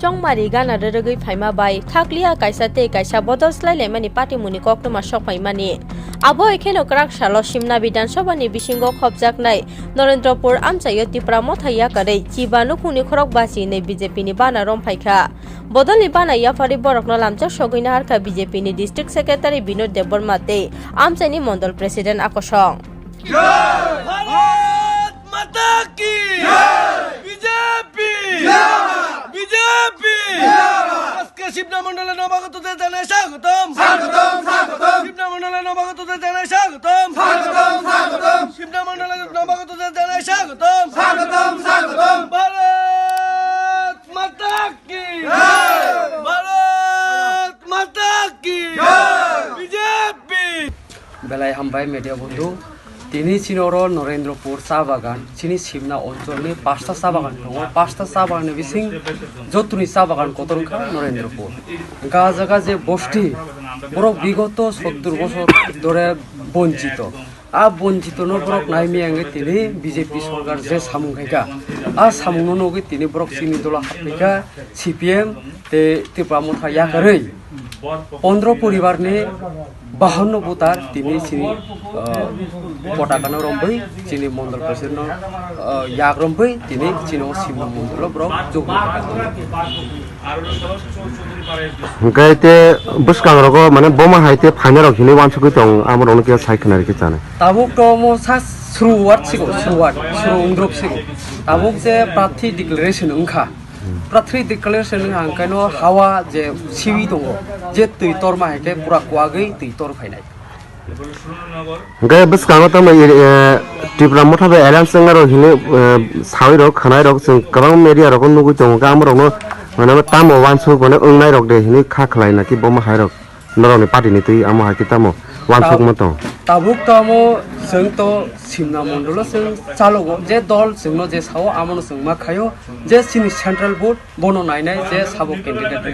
chongmari gana rergui phaima bai thaklia kaisa te kaisa bodol slaile mani party muni koktoma sokpai mani abo ekheno krak salo simna bidan sabani bisingo khobjaknai Narendrapur amchayo tipra mothaya kare chibanu khuni khorok basi nei BJP ni bana romphaikha bodol ni bana yafari borokno lamjak sogoina harkha BJP ni district secretary Binod Deborma te amchani mondol president akosong Bharat माता की BJP BJP আজকে শিবনা মণ্ডলে নবাগতদের জানাই স্বাগতম স্বাগতম স্বাগতম শিবনা মণ্ডলে নবাগতদের জানাই স্বাগতম স্বাগতম স্বাগতম শিবনা মণ্ডলে নবাগতদের জানাই স্বাগতম স্বাগতম স্বাগতম ভারত মাতা কি ভারত মাতা কি বিজেপি বেলায় হামবাই মিডিয়া বন্ধু তিনি চিনর নরেন্দ্রপুর চা বাগান চিনি সিমনা অঞ্চলনি 5টা চা বাগান দङ 5টা চা বাগানের বিसिं যতনি চা বাগান কতরঙ্কা নরেন্দ্রপুর গা জায়গা যে বস্তি বড় বিগত 70 বছর ধরে বঞ্চিত বঞ্চিত নবরক নাইমি আগে তিনি বিজেপি সরকার যে সামুখাইকা সামুনো নগে তিনি বরক চিনি দলা হাফিকা সিপিএম তে ত্রিপুরা মথা ইয়াকাरै 15 পরিবারনি 52 ভোটার তিনি চিনি পটাকানো রম্বই চিনি মন্ডল প্রেসিডেন্ট ইয়াক রম্বই তিনি চিনি সিমনা মন্ডল ব্রক যোগ গাইতে বুসকাং রগো মানে বোমা হাইতে ফাইনাল রখিনি ওয়ানসুকই দং আমর অনকে সাইখনারি কে জানে তাবুক তো মো সা স্রুওয়াট সিগো স্রুওয়াট স্রুংদ্রপ সিগো তাবুক যে প্রার্থী ডিক্লারেশন ওংখা प्रार्थी डिक्लेरेशन हांकानो हावा जे सिवि दङ जे तै तरमा हायके पुरा कुवागै तै तर फाइनाय गे बुसकांग त मै टिप्रा मथाबे एलायंस संगारो हिने सावै रक खानाय रक जों गोबां मेडिया रक नुगु दङ गामरनो माने तामो वानसु बने ओंनाय रक दे हिने खाखलाय नाकि बमा हाय रक नरनि पार्टीनि तै आमो हाकि तामो वानसुक मत ताबुक तामो जों तो सिमना मण्डल जों चालगो जे दल जोंनो जे साव आमनो जों मा खायो जे सिनि सेंट्रल बोर्ड बनो नायनाय जे साबो कैंडिडेट